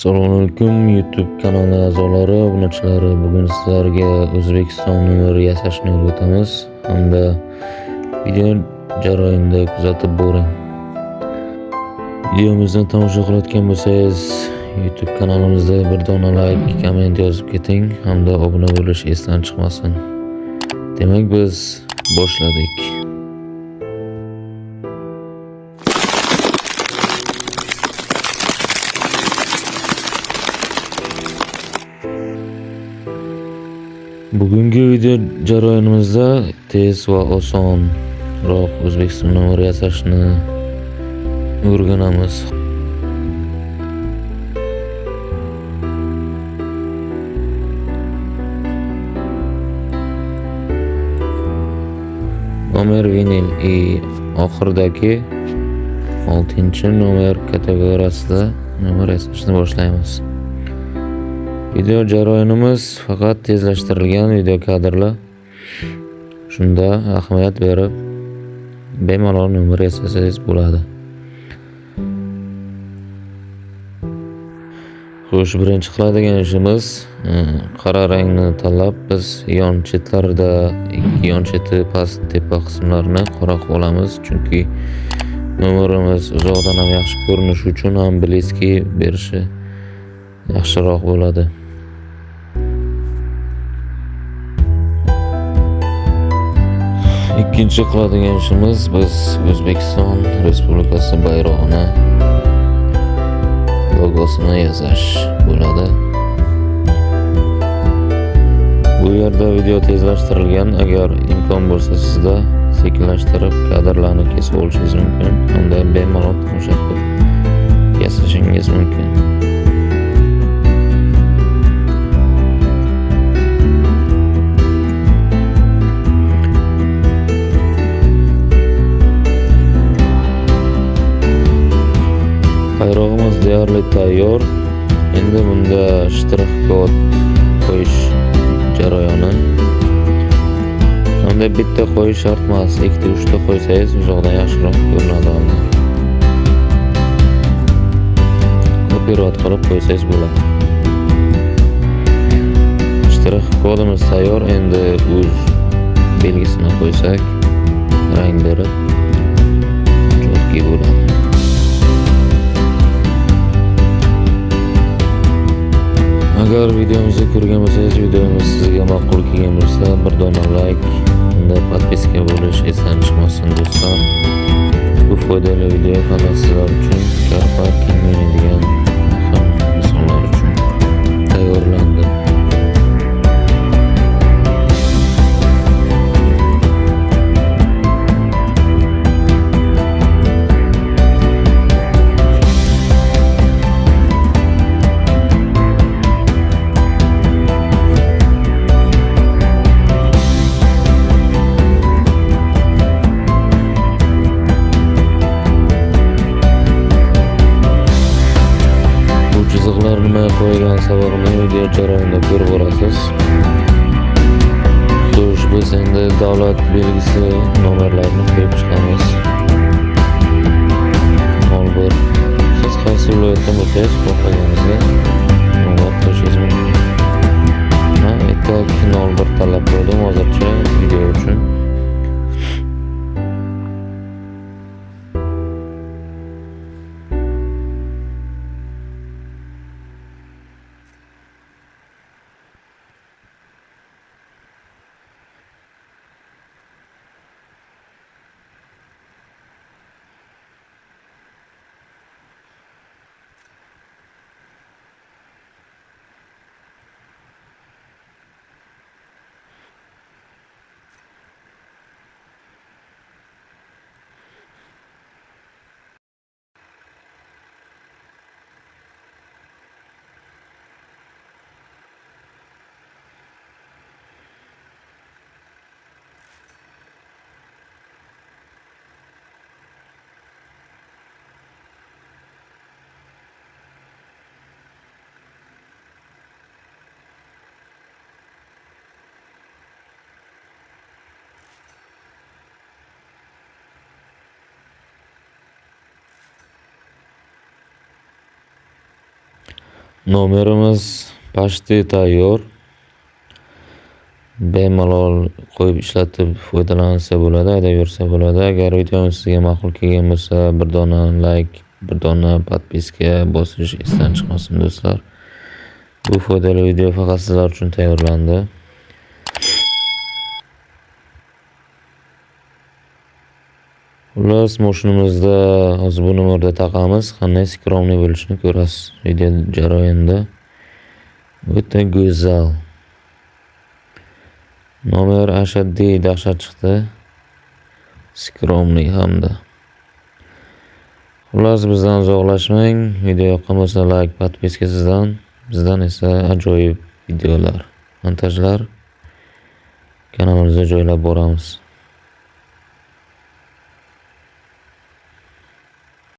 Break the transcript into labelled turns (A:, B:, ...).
A: Assalomu alaykum YouTube kanali a'zolari, obunachilari. Bugun sizlarga O'zbekiston numeri yasashni o'rgatamiz hamda video jarayonida kuzatib boring. Videomizni tomosha qilayotgan bo'lsangiz, YouTube kanalimizda bir dona like, komment yozib keting hamda obuna bo'lish esdan chiqmasin. Demak, biz boshladik. Bugungi video jarayonimizda tez va osonroq O'zbekiston numeri yasashni o'rganamiz. Nomer vinil oxiridagi 6-nomer kategoriyasida nomer yasashni boshlaymiz. Video jarayonimiz faqat tezlashtirilgan video kadrlar. Shunda ahamiyat berib bemalol nomer yasasangiz bo'ladi. Xo'sh, birinchi qiladigan ishimiz qora rangni tanlab, biz yon chetlarida ikki yon cheti past tepa qismlarini qora qilib olamiz, chunki nomerimiz uzoqdan ham yaxshi ko'rinishi uchun ham bliski berishi yaxshiroq bo'ladi. Ikkinchi qiladigan ishimiz biz O'zbekiston Respublikasi bayrog'ini logosini yasash bo'ladi. Bu yerda video tezlashtirilgan, agar imkon bo'lsa sizda sekinlashtirib kadrlarni kesib olishingiz mumkin hamda bemalol tomosha qilib yasashingiz mumkin. Bayrog'imiz deyarli tayyor. Endi bunda shtrix kod qo'yish jarayoni. Hamda bitta qo'yish shart emas, 2-3 ta qo'ysangiz uzoqdan yaxshiroq ko'rinadi. Kopirovod qilib qo'ysangiz bo'ladi. Shtrix kodimiz tayyor. Endi o'z belgisini qo'ysak, rang berib jotki bo'ladi. Agar videomizni ko'rgan bo'lsangiz, videomiz sizga ma'qul kelgan bo'lsa, bir dona like hamda podpiska bo'lish esdan chiqmasin do'stlar. Bu foydali video faqat sizlar uchun, Karpat kengayadigan insonlar uchun tayyorlandi. Nima qo'ygan sababini video jarayonida ko'rib borasiz. Xo'sh, biz endi davlat belgisi nomerlarini qo'yib chiqamiz. 01. Siz qaysi viloyatdan bo'lsangiz, xohlaganingizda nomer qo'yishingiz mumkin. Men aytdik 01 tanlab qo'ydim hozircha video uchun. Nomerimiz почти tayyor. Bemalol qo'yib ishlatib foydalansa bo'ladi, haydaversa bo'ladi. Agar videomiz sizga ma'qul kelgan bo'lsa, bir dona like, bir dona podpiska bosish esdan chiqmasin do'stlar. Bu foydali video faqat sizlar uchun tayyorlandi. Xullas, mashinamizda hozir bu nomerda taqamiz. Qanday skromniy bo'lishini ko'rasiz video jarayonida. O'ta go'zal. Nomer ashaddiy dahshat chiqdi. Skromniy hamda. Xullas, bizdan uzoqlashmang. Video yoqqan bo'lsa like, podpiska sizdan, bizdan esa ajoyib videolar, montajlar kanalimizga joylab boramiz.